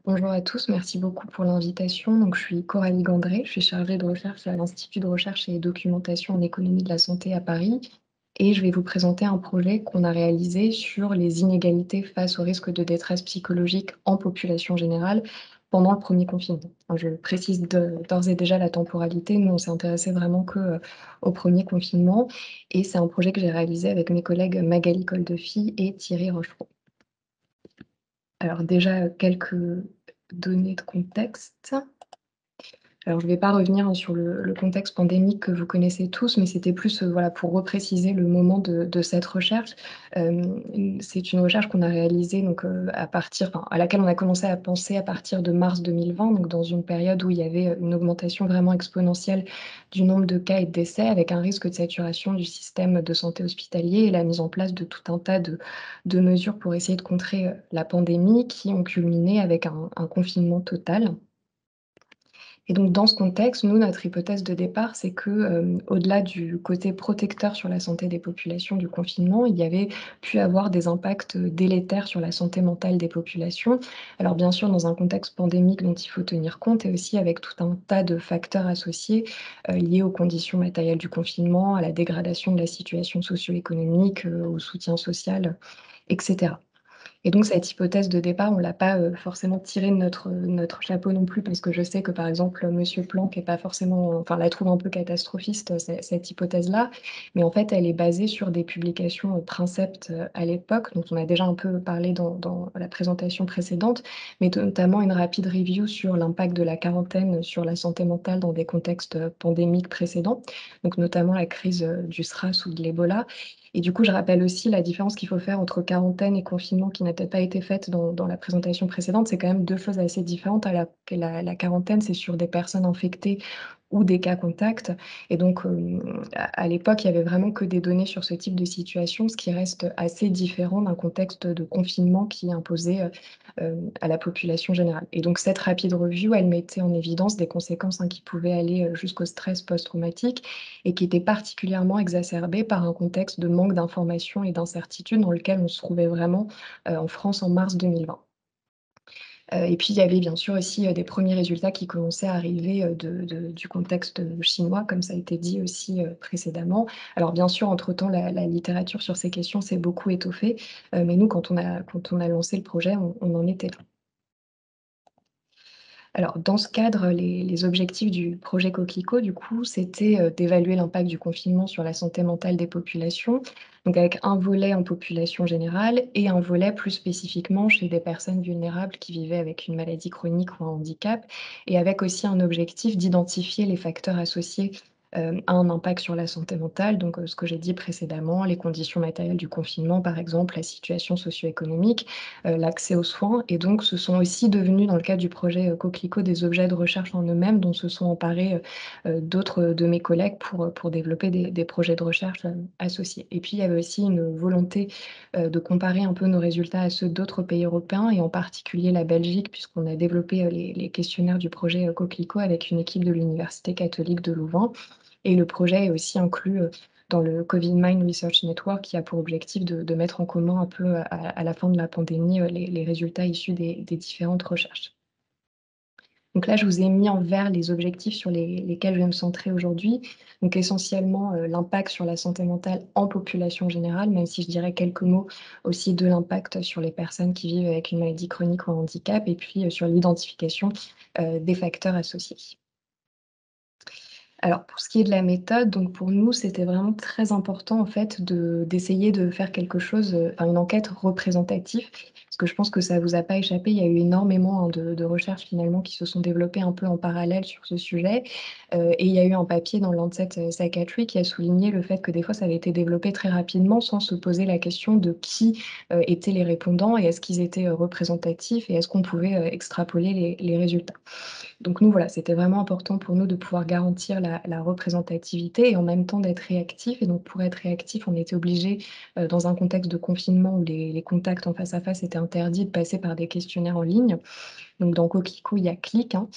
Bonjour à tous, merci beaucoup pour l'invitation. Donc, je suis Coralie Gandré, je suis chargée de recherche à l'Institut de recherche et documentation en économie de la santé à Paris et je vais vous présenter un projet qu'on a réalisé sur les inégalités face au risque de détresse psychologique en population générale pendant le premier confinement. Enfin, je précise d'ores et déjà la temporalité. Nous, on s'est intéressé vraiment que, au premier confinement et c'est un projet que j'ai réalisé avec mes collègues Magali Coldefi et Thierry Rochereau. Alors déjà, quelques données de contexte. Alors je ne vais pas revenir, sur le contexte pandémique que vous connaissez tous, mais c'était plus, voilà, pour repréciser le moment de cette recherche. C'est une recherche qu'on a réalisée donc, à partir enfin, à laquelle on a commencé à penser à partir de mars 2020, donc dans une période où il y avait, une augmentation vraiment exponentielle du nombre de cas et de décès, avec un risque de saturation du système de santé hospitalier et la mise en place de tout un tas de mesures pour essayer de contrer, la pandémie qui ont culminé avec un confinement total. Et donc dans ce contexte, nous, notre hypothèse de départ, c'est que, au-delà du côté protecteur sur la santé des populations du confinement, il y avait pu avoir des impacts, délétères sur la santé mentale des populations. Alors bien sûr, dans un contexte pandémique dont il faut tenir compte et aussi avec tout un tas de facteurs associés, liés aux conditions matérielles du confinement, à la dégradation de la situation socio-économique, au soutien social, et cetera. Et donc cette hypothèse de départ, on l'a pas, forcément tirée de notre chapeau non plus parce que je sais que, par exemple, monsieur Planck est pas forcément enfin, la trouve un peu catastrophiste, cette hypothèse-là. Mais en fait, elle est basée sur des publications, Princeps, à l'époque, dont on a déjà un peu parlé dans la présentation précédente, mais notamment une rapide review sur l'impact de la quarantaine sur la santé mentale dans des contextes, pandémiques précédents, donc notamment la crise, du SRAS ou de l'Ebola. Et du coup, je rappelle aussi la différence qu'il faut faire entre quarantaine et confinement qui n'a peut-être pas été faite dans la présentation précédente. C'est quand même 2 choses assez différentes. La quarantaine, c'est sur des personnes infectées ou des cas contacts et donc, à l'époque, il y avait vraiment que des données sur ce type de situation, ce qui reste assez différent d'un contexte de confinement qui imposait, à la population générale et donc cette rapide review, elle mettait en évidence des conséquences, hein, qui pouvaient aller, jusqu'au stress post-traumatique et qui étaient particulièrement exacerbées par un contexte de manque d'information et d'incertitude dans lequel on se trouvait vraiment, en France en mars 2020. Et puis il y avait bien sûr aussi, des premiers résultats qui commençaient à arriver, du contexte, chinois, comme ça a été dit aussi, précédemment. Alors bien sûr, entre-temps, la littérature sur ces questions s'est beaucoup étoffée, mais nous, quand on a lancé le projet, on en était là. Alors, dans ce cadre, les objectifs du projet Coquelicot, du coup, c'était, d'évaluer l'impact du confinement sur la santé mentale des populations, donc avec un volet en population générale et un volet plus spécifiquement chez des personnes vulnérables qui vivaient avec une maladie chronique ou un handicap et avec aussi un objectif d'identifier les facteurs associés, à un impact sur la santé mentale, donc ce que j'ai dit précédemment, les conditions matérielles du confinement, par exemple, la situation socio-économique, l'accès aux soins et donc ce sont aussi devenus dans le cadre du projet, Coquelicot des objets de recherche en eux-mêmes dont se sont emparés, d'autres, de mes collègues pour développer des projets de recherche, associés et puis il y avait aussi une volonté, de comparer un peu nos résultats à ceux d'autres pays européens et en particulier la Belgique puisqu'on a développé, les questionnaires du projet, Coquelicot avec une équipe de l'Université catholique de Louvain et le projet est aussi inclus, dans le Covid-Mind Research Network qui a pour objectif de mettre en commun un peu à la fin de la pandémie, les résultats issus des différentes recherches. Donc là, je vous ai mis en vert les objectifs sur lesquels je vais me centrer aujourd'hui. Donc essentiellement, l'impact sur la santé mentale en population générale, même si je dirais quelques mots aussi de l'impact sur les personnes qui vivent avec une maladie chronique ou un handicap et puis, sur l'identification, des facteurs associés. Alors pour ce qui est de la méthode, donc pour nous, c'était vraiment très important en fait d'essayer de faire quelque chose, enfin une enquête représentative. Parce que je pense que ça vous a pas échappé, il y a eu énormément, hein, de recherches finalement qui se sont développées un peu en parallèle sur ce sujet. Et il y a eu un papier dans Lancet, Psychiatry qui a souligné le fait que des fois ça avait été développé très rapidement sans se poser la question de qui, étaient les répondants et est-ce qu'ils étaient, représentatifs et est-ce qu'on pouvait, extrapoler les résultats. Donc nous, voilà, c'était vraiment important pour nous de pouvoir garantir la représentativité et en même temps d'être réactif et donc pour être réactif, on était obligé, dans un contexte de confinement où les contacts en face à face étaient interdits, de passer par des questionnaires en ligne. Donc dans Coquelicot, il y a Click, hein,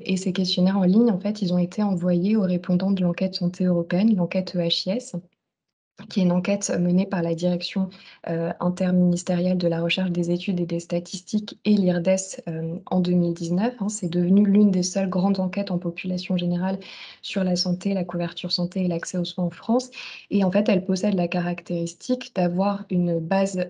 et ces questionnaires en ligne, en fait, ils ont été envoyés aux répondants de l'enquête santé européenne, l'enquête EHIS qui est une enquête menée par la direction, interministérielle de la recherche, des études et des statistiques et l'IRDES, en 2019, hein. C'est devenu l'une des seules grandes enquêtes en population générale sur la santé, la couverture santé et l'accès aux soins en France et en fait, elle possède la caractéristique d'avoir une base,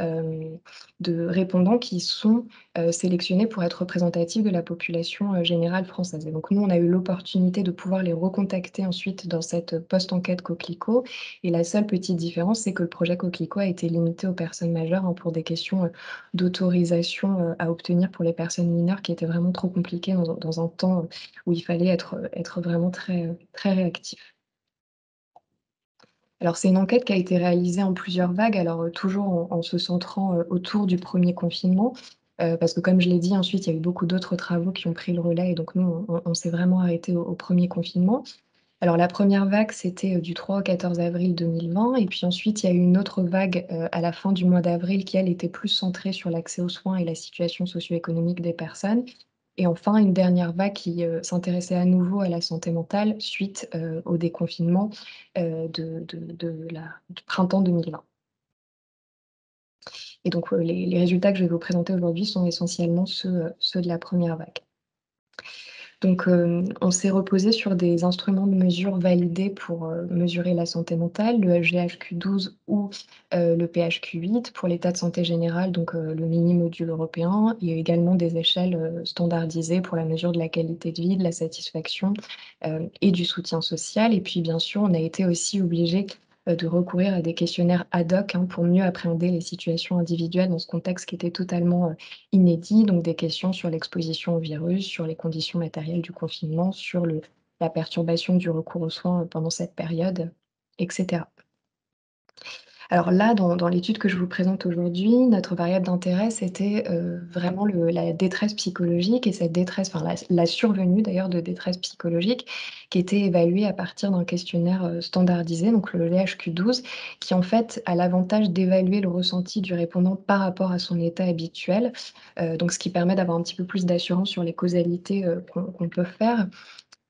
de répondants qui sont, sélectionnés pour être représentatifs de la population, générale française et donc nous, on a eu l'opportunité de pouvoir les recontacter ensuite dans cette post-enquête Coquelicot et la seule petite différence, c'est que le projet Coquelicot a été limité aux personnes majeures, hein, pour des questions, d'autorisation, à obtenir pour les personnes mineures qui étaient vraiment trop compliquées dans un temps, où il fallait être vraiment très, très réactif. Alors c'est une enquête qui a été réalisée en plusieurs vagues, alors, toujours en se centrant, autour du premier confinement, parce que comme je l'ai dit, ensuite, il y a eu beaucoup d'autres travaux qui ont pris le relais et donc nous, on s'est vraiment arrêtés au 1er confinement. Alors la première vague, c'était, du 3 au 14 avril 2020 et puis ensuite il y a eu une autre vague, à la fin du mois d'avril qui, elle, était plus centrée sur l'accès aux soins et la situation socio-économique des personnes et enfin une dernière vague qui, s'intéressait à nouveau à la santé mentale suite, au déconfinement, du printemps 2020 et donc, les résultats que je vais vous présenter aujourd'hui sont essentiellement ceux de la première vague. Donc, on s'est reposé sur des instruments de mesure validés pour, mesurer la santé mentale, le GHQ-12 ou, le PHQ-8 pour l'état de santé général, donc, le mini-module européen. Il y a également des échelles, standardisées pour la mesure de la qualité de vie, de la satisfaction, et du soutien social et puis bien sûr, on a été aussi obligés, de recourir à des questionnaires ad hoc, hein, pour mieux appréhender les situations individuelles dans ce contexte qui était totalement, inédits, donc des questions sur l'exposition au virus, sur les conditions matérielles du confinement, sur la perturbation du recours aux soins, pendant cette période, et cetera. Alors là, dans l'étude que je vous présente aujourd'hui, notre variable d'intérêt, c'était, vraiment la détresse psychologique et cette détresse, enfin la survenue d'ailleurs de détresse psychologique qui était évaluée à partir d'un questionnaire, standardisé, donc le GHQ-12, qui en fait a l'avantage d'évaluer le ressenti du répondant par rapport à son état habituel, donc ce qui permet d'avoir un petit peu plus d'assurance sur les causalités, qu'on peut faire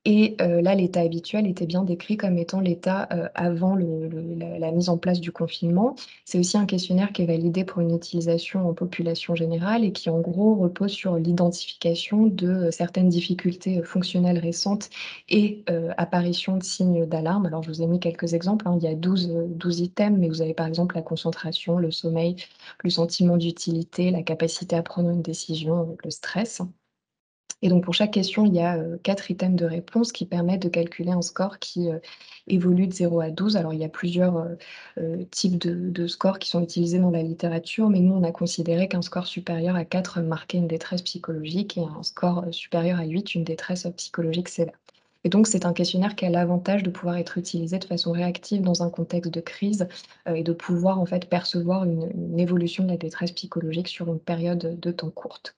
et là, l'état habituel était bien décrit comme étant l'état, avant la mise en place du confinement. C'est aussi un questionnaire qui est validé pour une utilisation en population générale et qui, en gros, repose sur l'identification de, certaines difficultés, fonctionnelles récentes et apparition de signes d'alarme. Alors, je vous ai mis quelques exemples, hein. Il y a 12 items, mais vous avez, par exemple, la concentration, le sommeil, le sentiment d'utilité, la capacité à prendre une décision, le stress. Et donc pour chaque question, il y a, 4 items de réponse qui permettent de calculer un score qui, évolue de 0 à 12. Alors il y a plusieurs, types de scores qui sont utilisés dans la littérature, mais nous on a considéré qu'un score supérieur à 4 marquait une détresse psychologique et un score, supérieur à 8 une détresse, psychologique sévère. Et donc c'est un questionnaire qui a l'avantage de pouvoir être utilisé de façon réactive dans un contexte de crise, et de pouvoir en fait percevoir une évolution de la détresse psychologique sur une période, de temps courte.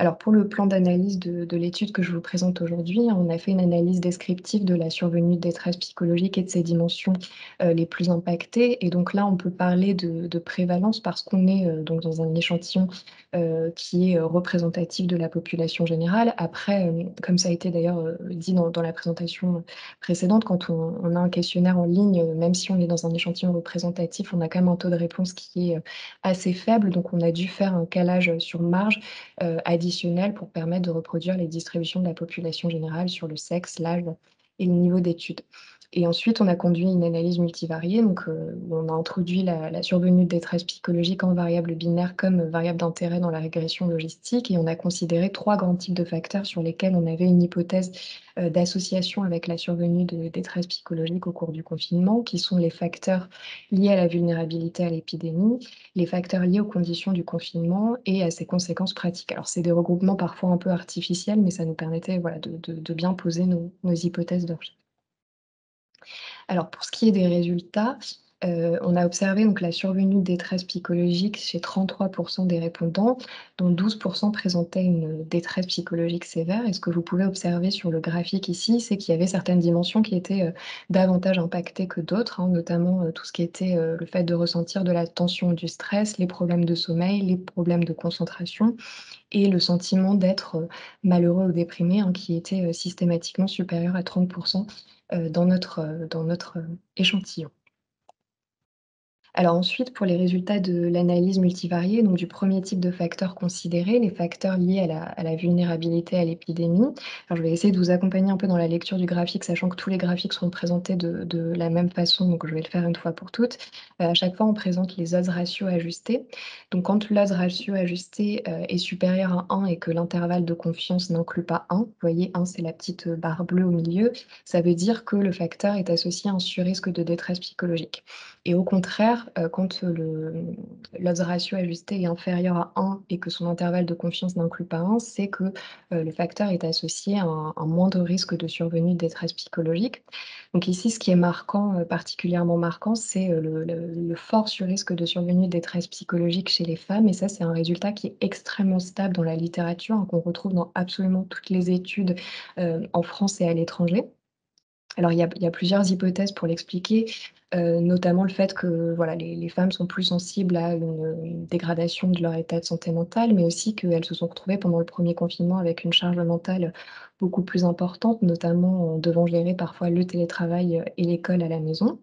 Alors pour le plan d'analyse de l'étude que je vous présente aujourd'hui, on a fait une analyse descriptive de la survenue de détresse psychologique et de ses dimensions, les plus impactées et donc là, on peut parler de prévalence parce qu'on est, donc dans un échantillon, qui est, représentatif de la population générale. Après, comme ça a été d'ailleurs, dit dans la présentation précédente, quand on a un questionnaire en ligne, même si on est dans un échantillon représentatif, on a quand même un taux de réponse qui est, assez faible. Donc on a dû faire un calage, sur marge additionnels pour permettre de reproduire les distributions de la population générale sur le sexe, l'âge et le niveau d'études. Et ensuite, on a conduit une analyse multivariée, donc où on a introduit la survenue de détresse psychologique en variable binaire comme variable d'intérêt dans la régression logistique et on a considéré 3 grands types de facteurs sur lesquels on avait une hypothèse, d'association avec la survenue de détresse psychologique au cours du confinement, qui sont les facteurs liés à la vulnérabilité à l'épidémie, les facteurs liés aux conditions du confinement et à ses conséquences pratiques. Alors c'est des regroupements parfois un peu artificiels, mais ça nous permettait, voilà, de bien poser nos hypothèses de recherche. Alors pour ce qui est des résultats, on a observé donc la survenue de détresse psychologique chez 33 des répondants, dont 12 présentaient une détresse psychologique sévère et ce que vous pouvez observer sur le graphique ici, c'est qu'il y avait certaines dimensions qui étaient, davantage impactées que d'autres, hein, notamment, tout ce qui était, le fait de ressentir de la tension, du stress, les problèmes de sommeil, les problèmes de concentration et le sentiment d'être, malheureux ou déprimé, hein, qui était, systématiquement supérieur à 30 dans notre échantillon. Alors ensuite, pour les résultats de l'analyse multivariée, donc du premier type de facteurs considérés, les facteurs liés à la vulnérabilité à l'épidémie. Alors je vais essayer de vous accompagner un peu dans la lecture du graphique, sachant que tous les graphiques sont présentés de la même façon, donc je vais le faire une fois pour toutes. À chaque fois, on présente les odds ratios ajustés. Donc quand l'odds ratio ajusté est supérieur à 1 et que l'intervalle de confiance n'inclut pas 1, vous voyez 1 c'est la petite barre bleue au milieu, ça veut dire que le facteur est associé à un surrisque de détresse psychologique. Et au contraire, quand l'odds ratio ajusté est inférieur à 1 et que son intervalle de confiance n'inclut pas 1, c'est que, le facteur est associé à un moindre risque de survenue de détresse psychologique. Donc ici, ce qui est marquant, particulièrement marquant, c'est, le fort sur-risque de survenue de détresse psychologique chez les femmes et ça, c'est un résultat qui est extrêmement stable dans la littérature, hein, qu'on retrouve dans absolument toutes les études, en France et à l'étranger. Alors il y a plusieurs hypothèses pour l'expliquer, notamment le fait que, voilà, les femmes sont plus sensibles à une dégradation de leur état de santé mentale, mais aussi qu'elles se sont retrouvées pendant le premier confinement avec une charge mentale beaucoup plus importante, notamment en devant gérer parfois le télétravail, et l'école à la maison.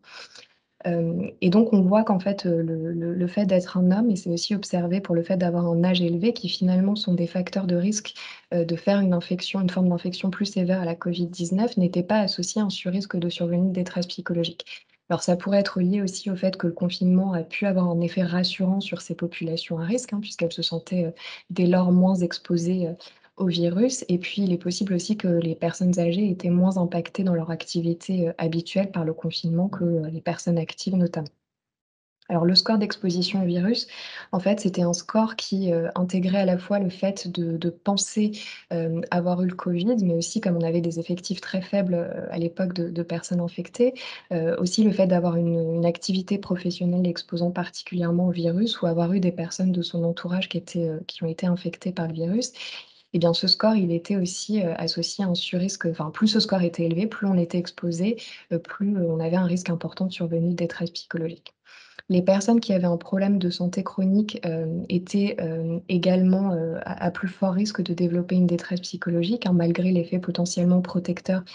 Et donc on voit qu'en fait, le fait d'être un homme et c'est aussi observé pour le fait d'avoir un âge élevé qui finalement sont des facteurs de risque, de faire une forme d'infection plus sévère à la Covid-19 n'était pas associé à un surrisque de survenue de détresse psychologique. Alors ça pourrait être lié aussi au fait que le confinement a pu avoir un effet rassurant sur ces populations à risque, hein, puisqu'elles se sentaient, dès lors moins exposées, au virus et puis il est possible aussi que les personnes âgées étaient moins impactées dans leur activité, habituelle par le confinement que, les personnes actives notamment. Alors le score d'exposition au virus, en fait, c'était un score qui, intégrait à la fois le fait de penser, avoir eu le Covid, mais aussi comme on avait des effectifs très faibles, à l'époque de personnes infectées, aussi le fait d'avoir une activité professionnelle exposant particulièrement au virus ou avoir eu des personnes de son entourage qui ont été infectées par le virus. Eh bien, ce score, il était aussi, associé à un surrisque enfin, plus ce score était élevé, plus on était exposé, plus, on avait un risque important de survenue de détresse psychologique. Les personnes qui avaient un problème de santé chronique, étaient, également, à plus fort risque de développer une détresse psychologique, hein, malgré l'effet potentiellement protecteur,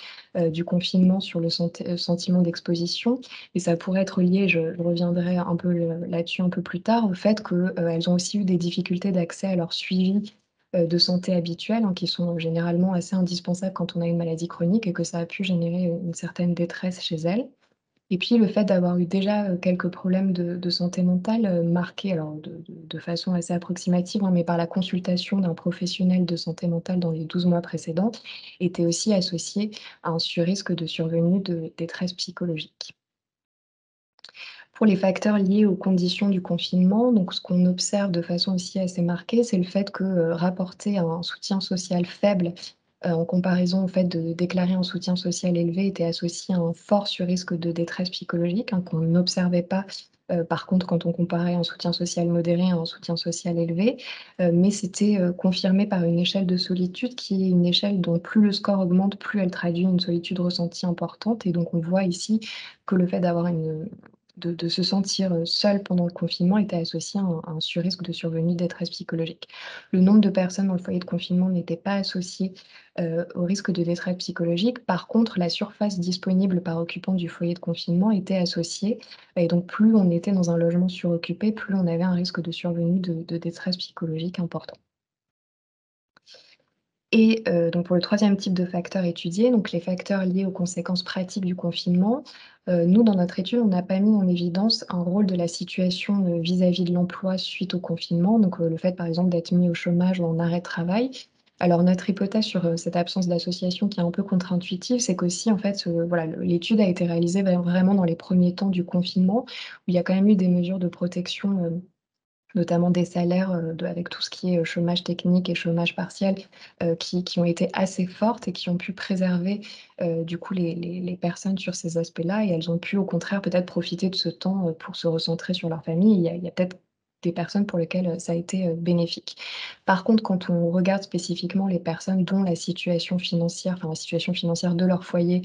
du confinement sur le sentiment d'exposition et ça pourrait être lié, je reviendrai un peu là-dessus un peu plus tard, au fait que, elles ont aussi eu des difficultés d'accès à leur suivi, de santé habituel, hein, qui sont généralement assez indispensables quand on a une maladie chronique et que ça a pu générer, une certaine détresse chez elles. Et puis le fait d'avoir eu déjà, quelques problèmes de santé mentale, marqués alors de façon assez approximative, hein, mais par la consultation d'un professionnel de santé mentale dans les 12 mois précédents, était aussi associé à un surrisque de survenue de détresse psychologique. Pour les facteurs liés aux conditions du confinement, donc ce qu'on observe de façon aussi assez marquée, c'est le fait que, rapporté à un soutien social faible, en comparaison au fait de déclarer un soutien social élevé était associé à un fort sur-risque de détresse psychologique, hein, qu'on n'observait pas, par contre quand on comparait un soutien social modéré à un soutien social élevé. Mais c'était, confirmé par une échelle de solitude qui est une échelle dont plus le score augmente, plus elle traduit une solitude ressentie importante et donc on voit ici que le fait d'avoir de se sentir, seul pendant le confinement était associé à un surrisque de survenue de détresse psychologique. Le nombre de personnes dans le foyer de confinement n'était pas associé, au risque de détresse psychologique. Par contre, la surface disponible par occupant du foyer de confinement était associée et donc plus on était dans un logement suroccupé, plus on avait un risque de survenue de détresse psychologique important. Et donc pour le troisième type de facteurs étudiés, donc les facteurs liés aux conséquences pratiques du confinement, nous dans notre étude, on n'a pas mis en évidence un rôle de la situation, vis-à-vis de l'emploi suite au confinement, donc le fait par exemple d'être mis au chômage ou en arrêt de travail. Alors notre hypothèse sur, cette absence d'association qui est un peu contre-intuitive, c'est qu'aussi en fait, voilà, l'étude a été réalisée vraiment dans les premiers temps du confinement, où il y a quand même eu des mesures de protection, notamment des salaires, avec tout ce qui est, chômage technique et chômage partiel, qui ont été assez fortes et qui ont pu préserver, du coup les personnes sur ces aspects-là et elles ont pu au contraire peut-être profiter de ce temps, pour se recentrer sur leur famille. Il y a peut-être des personnes pour lesquelles, ça a été, bénéfique. Par contre, quand on regarde spécifiquement les personnes dont la situation financière, enfin la situation financière de leur foyer,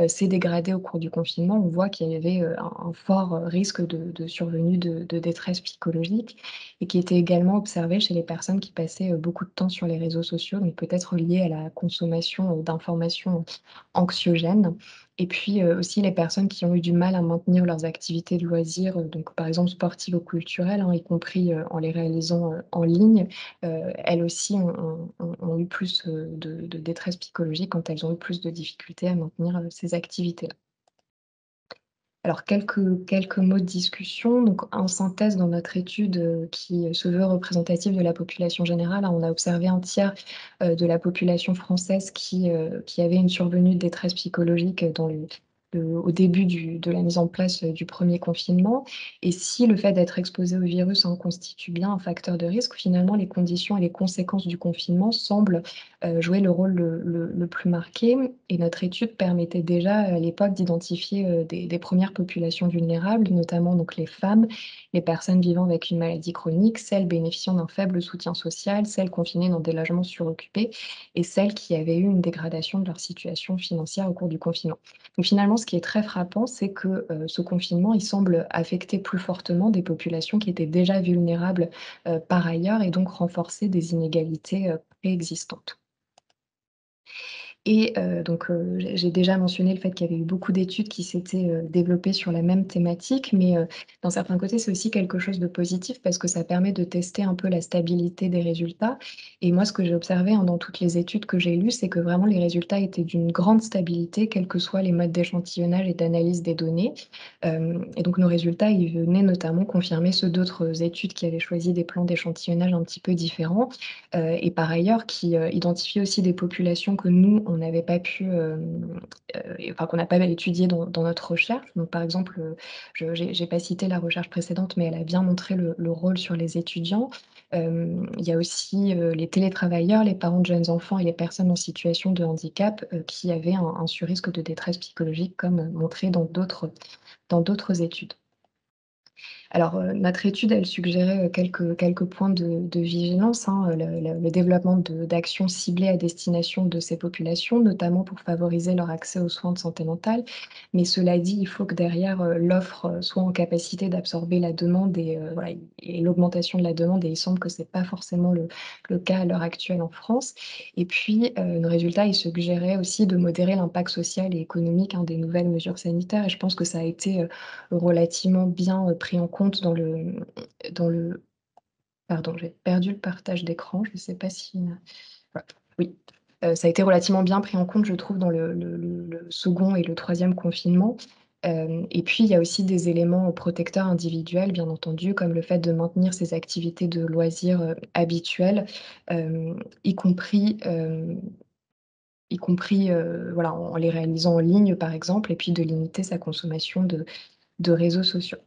s'est dégradée au cours du confinement, on voit qu'il y avait, un fort, risque de survenue de détresse psychologique et qui était également observé chez les personnes qui passaient, beaucoup de temps sur les réseaux sociaux, donc peut-être lié à la consommation, d'informations anxiogènes Et puis, aussi les personnes qui ont eu du mal à maintenir leurs activités de loisirs, donc par exemple sportives ou culturelles, hein, y compris, en les réalisant, en ligne, elles aussi ont eu plus, de détresse psychologique quand elles ont eu plus de difficultés à maintenir, ces activités-là. Alors quelques mots de discussion. Donc en synthèse, dans notre étude, qui se veut représentative de la population générale, hein, on a observé un tiers, de la population française qui avait une survenue de détresse psychologique dans au début de la mise en place, du premier confinement. Et si le fait d'être exposé au virus, hein, constitue bien un facteur de risque, finalement les conditions et les conséquences du confinement semblent, jouer le rôle le plus marqué. Et notre étude permettait déjà à l'époque d'identifier, des 1 populations vulnérables, notamment donc les femmes, les personnes vivant avec une maladie chronique, celles bénéficiant d'un faible soutien social, celles confinées dans des logements suroccupés et celles qui avaient eu une dégradation de leur situation financière au cours du confinement. Donc finalement, ce qui est très frappant, c'est que, ce confinement, il semble affecter plus fortement des populations qui étaient déjà vulnérables, par ailleurs et donc renforcer des inégalités, préexistantes. Et donc j'ai déjà mentionné le fait qu'il y avait eu beaucoup d'études qui s'étaient, développées sur la même thématique, mais d'un certain côté, c'est aussi quelque chose de positif parce que ça permet de tester un peu la stabilité des résultats. Et moi, ce que j'ai observé, hein, dans toutes les études que j'ai lues, c'est que vraiment les résultats étaient d'une grande stabilité, quels que soient les modes d'échantillonnage et d'analyse des données. Et donc nos résultats, ils venaient notamment confirmer ceux d'autres études qui avaient choisi des plans d'échantillonnage un petit peu différents. Et par ailleurs qui, identifie aussi des populations que nous, on n'avait pas pu, enfin qu'on n'a pas étudiées dans notre recherche. Donc par exemple, je j'ai pas cité la recherche précédente, mais elle a bien montré le rôle sur les étudiants. Il y a aussi, les télétravailleurs, les parents de jeunes enfants et les personnes en situation de handicap, qui avaient un surrisque de détresse psychologique comme, montré dans d'autres études. Alors, notre étude, elle suggérait, quelques points de vigilance, hein, le développement d'actions ciblées à destination de ces populations, notamment pour favoriser leur accès aux soins de santé mentale. Mais cela dit, il faut que derrière, l'offre, soit en capacité d'absorber la demande et voilà et l'augmentation de la demande et il semble que c'est pas forcément le cas à l'heure actuelle en France. Et puis, nos résultats, ils suggéraient aussi de modérer l'impact social et économique, hein, des nouvelles mesures sanitaires et je pense que ça a été, relativement bien, pris en compte dans le pardon, j'ai perdu le partage d'écran, je ne sais pas si, voilà, oui, ça a été relativement bien pris en compte, je trouve, dans le 2 et le troisième confinement. Et puis il y a aussi des éléments protecteurs individuels, bien entendu, comme le fait de maintenir ses activités de loisirs, habituelles, hem, y compris, hem, voilà, en les réalisant en ligne, par exemple, et puis de limiter sa consommation de réseaux sociaux.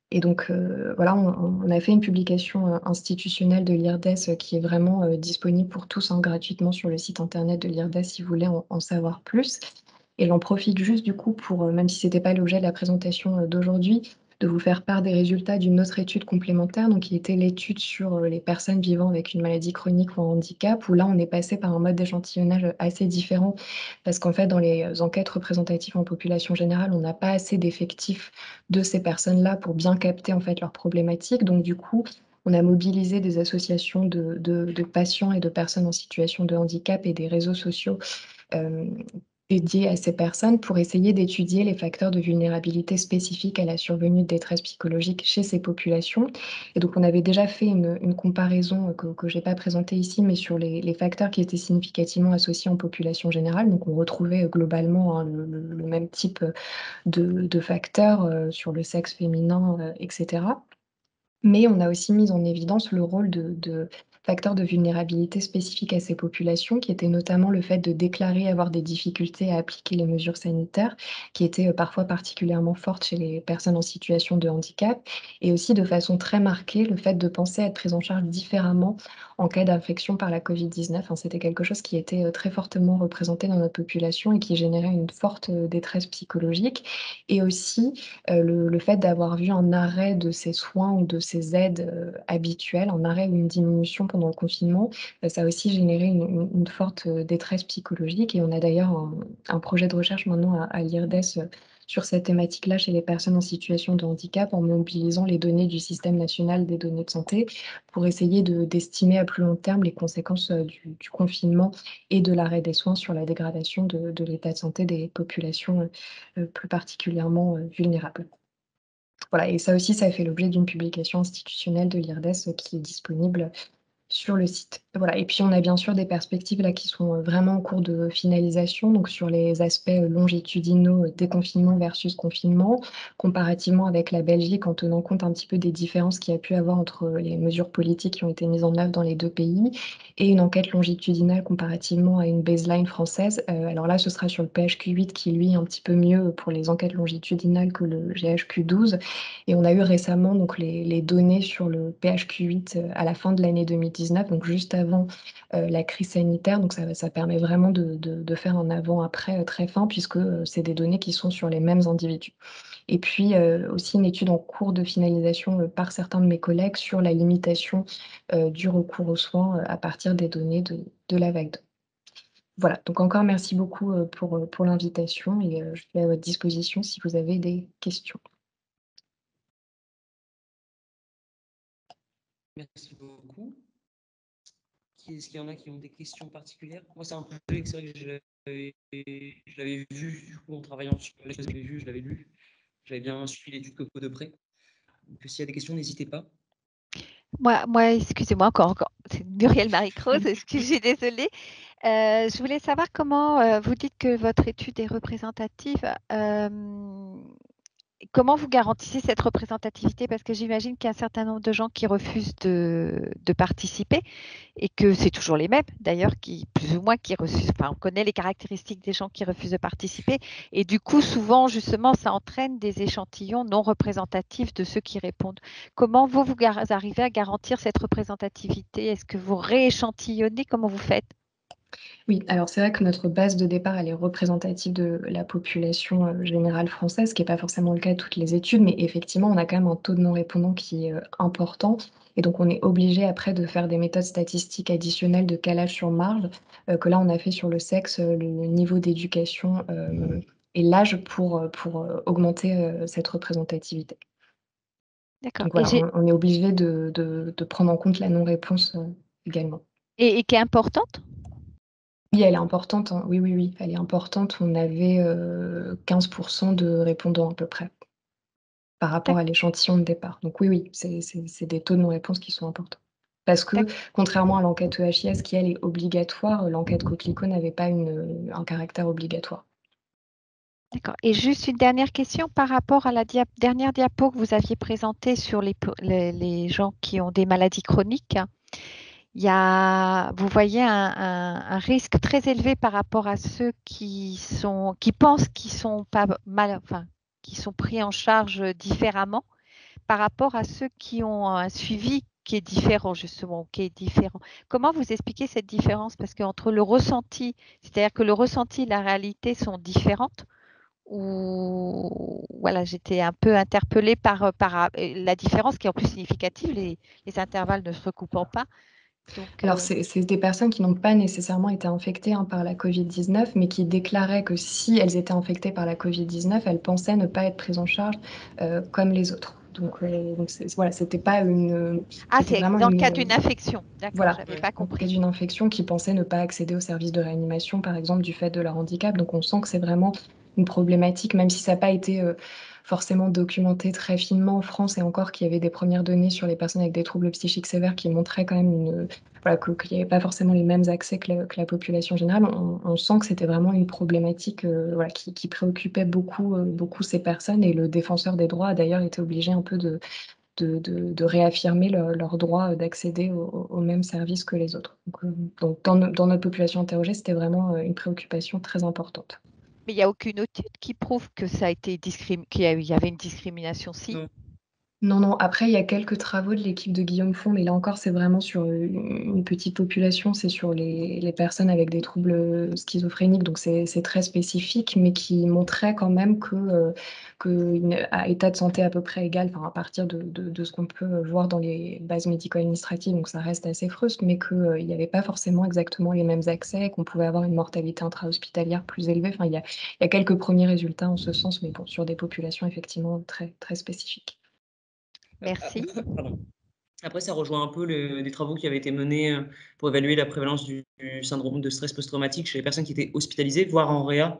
Et donc, voilà, on a fait une publication, institutionnelle de l'IRDES, qui est vraiment, disponible pour tous, hein, gratuitement sur le site internet de l'IRDES si vous voulez en savoir plus. Et j'en profite juste du coup pour, même si c'était pas l'objet de la présentation, d'aujourd'hui, de vous faire part des résultats d'une autre étude complémentaire, donc qui était l'étude sur, les personnes vivant avec une maladie chronique ou un handicap, où là, on est passé par un mode d'échantillonnage, assez différent. Parce qu'en fait, dans les, enquêtes représentatives en population générale, on n'a pas assez d'effectifs de ces personnes-là pour bien capter, en fait, leurs problématiques. Donc du coup, on a mobilisé des associations de patients et de personnes en situation de handicap et des réseaux sociaux, hem, dédiés à ces personnes pour essayer d'étudier les facteurs de vulnérabilité spécifiques à la survenue de détresse psychologique chez ces populations. Et donc on avait déjà fait une comparaison, que j'ai pas présentée ici, mais sur les facteurs qui étaient significativement associés en population générale. Donc on retrouvait, globalement, hein, le même type, de facteurs, sur le sexe féminin, et cetera. Mais on a aussi mis en évidence le rôle de facteurs de vulnérabilité spécifiques à ces populations, qui étaient notamment le fait de déclarer avoir des difficultés à appliquer les mesures sanitaires, qui étaient, parfois particulièrement fortes chez les personnes en situation de handicap et aussi de façon très marquée, le fait de penser à être prise en charge différemment en cas d'infection par la Covid-19. Hein, c'était quelque chose qui était, très fortement représenté dans notre population et qui générait une forte, détresse psychologique et aussi, le fait d'avoir vu un arrêt de ces soins ou de ces aides, habituelles, un arrêt ou une diminution pendant le confinement, ça a aussi généré une forte, détresse psychologique et on a d'ailleurs un projet de recherche maintenant à l'IRDES, sur cette thématique-là chez les personnes en situation de handicap en mobilisant les données du système national des données de santé pour essayer d'estimer à plus long terme les conséquences, du confinement et de l'arrêt des soins sur la dégradation de l'état de santé des populations, plus particulièrement, vulnérables. Voilà et ça aussi, ça fait l'objet d'une publication institutionnelle de l'IRDES, qui est disponible sur le site. Voilà et puis on a bien sûr des perspectives là qui sont, vraiment en cours de finalisation, donc sur les aspects, longitudinaux, déconfinement versus confinement, comparativement avec la Belgique en tenant compte un petit peu des différences qu'il y a pu avoir entre, les mesures politiques qui ont été mises en œuvre dans les 2 pays et une enquête longitudinale comparativement à une baseline française. Alors là, ce sera sur le PHQ-8 qui lui est un petit peu mieux pour les enquêtes longitudinales que le GHQ-12 et on a eu récemment donc les données sur le PHQ-8, à la fin de l'année 2019, donc juste avant, la crise sanitaire. Donc ça permet vraiment de faire un avant-après, très fin puisque, c'est des données qui sont sur les mêmes individus. Et puis, aussi une étude en cours de finalisation, par certains de mes collègues sur la limitation, du recours aux soins, à partir des données de la vague 2. Voilà, donc encore merci beaucoup, pour l'invitation et je suis à votre disposition si vous avez des questions. Merci beaucoup. Est-ce qu'il y en a qui ont des questions particulières? Moi, c'est un projet que c'est vrai que je l'avais vu, du coup, en travaillant sur les choses que je l'avais lu. J'avais bien suivi l'étude Coco de près. Donc, s'il y a des questions, n'hésitez pas. Moi, excusez-moi encore, c'est Muriel Marie-Croze, je suis désolée. Je voulais savoir comment vous dites que votre étude est représentative. Comment vous garantissez cette représentativité? Parce que j'imagine qu'il y a un certain nombre de gens qui refusent de participer et que c'est toujours les mêmes, d'ailleurs, qui plus ou moins qui refusent. Enfin, on connaît les caractéristiques des gens qui refusent de participer et du coup, souvent, justement, ça entraîne des échantillons non représentatifs de ceux qui répondent. Comment vous arrivez à garantir cette représentativité? Est-ce que vous rééchantillonnez? Comment vous faites? Oui, alors c'est vrai que notre base de départ, elle est représentative de la population, générale française, ce qui est pas forcément le cas de toutes les études, mais effectivement, on a quand même un taux de non-répondants qui est, important et donc on est obligé après de faire des méthodes statistiques additionnelles de calage sur marge, que là on a fait sur le sexe, le niveau d'éducation, et l'âge pour augmenter, cette représentativité. D'accord. Donc voilà, on est obligé de prendre en compte la non-réponse, également. Et qui est importante? Oui, elle est importante, hein. Oui, oui, oui, elle est importante. On avait, 15 de répondants à peu près, par rapport à l'échantillon de départ. Donc oui, oui, c'est des taux de non-réponse qui sont importants. Parce que D'accord. contrairement à l'enquête EHIS qui elle est obligatoire, l'enquête Coquelicot n'avait pas un caractère obligatoire. D'accord et juste une dernière question par rapport à la dernière diapo que vous aviez présentée sur les gens qui ont des maladies chroniques. Vous voyez un risque très élevé par rapport à ceux qui pensent qu'ils sont pas mal, enfin, qui sont pris en charge différemment par rapport à ceux qui ont un suivi qui est différent justement, qui est différent. Comment vous expliquez cette différence? Parce qu'entre le ressenti, c'est-à-dire que le ressenti et la réalité sont différentes ou voilà, j'étais un peu interpellée par la différence qui est en plus significative, les intervalles ne se recoupant pas. Donc, Alors c'est des personnes qui n'ont pas nécessairement été infectées, hein, par la Covid-19, mais qui déclaraient que si elles étaient infectées par la Covid-19, elles pensaient ne pas être prises en charge, comme les autres. Donc c'est voilà, c'était pas c'était c'est vraiment dans le cas d'une infection. D'accord, je voilà, n'avais pas en cas compris. d'une infection, qui pensaient ne pas accéder aux services de réanimation, par exemple, du fait de leur handicap. Donc on sent que c'est vraiment une problématique, même si ça n'a pas été, forcément documenté très finement en France et encore qu'il y avait des premières données sur les personnes avec des troubles psychiques sévères qui montraient quand même voilà, qu'il n'y avait pas forcément les mêmes accès que la population générale. On sent que c'était vraiment une problématique, voilà, qui préoccupait beaucoup ces personnes et le défenseur des droits a d'ailleurs été obligé un peu de réaffirmer leur droit, d'accéder aux mêmes services que les autres. Donc dans notre population interrogée, c'était vraiment, une préoccupation très importante. Mais il n'y a aucune étude qui prouve que ça a été qu'il y avait une discrimination si? Non. Non, non, après il y a quelques travaux de l'équipe de Guillaume Font, mais là encore, c'est vraiment sur, une petite population, c'est sur les personnes avec des troubles, schizophréniques, donc c'est très spécifique, mais qui montrait quand même à état de santé à peu près égal, enfin à partir de ce qu'on peut voir dans les bases médico-administratives, donc ça reste assez fruste, mais il y avait pas forcément exactement les mêmes accès, qu'on pouvait avoir une mortalité intra-hospitalière plus élevée. Enfin, il y a quelques premiers résultats en ce sens, mais bon, sur des populations effectivement très, très spécifiques. Merci. Pardon. Après, ça rejoint un peu des travaux qui avaient été menés pour évaluer la prévalence du syndrome de stress post-traumatique chez les personnes qui étaient hospitalisées, voire en réa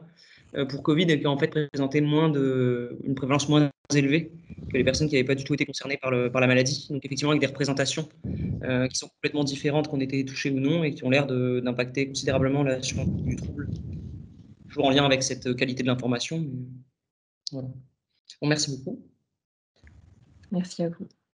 pour Covid, et qui en fait présentaient une prévalence moins élevée que les personnes qui n'avaient pas du tout été concernées par la maladie. Donc effectivement, avec des représentations qui sont complètement différentes, qu'on était touché ou non, et qui ont l'air d'impacter considérablement la survenue du trouble. Toujours en lien avec cette qualité de l'information. Voilà. Bon, merci beaucoup. Merci à vous.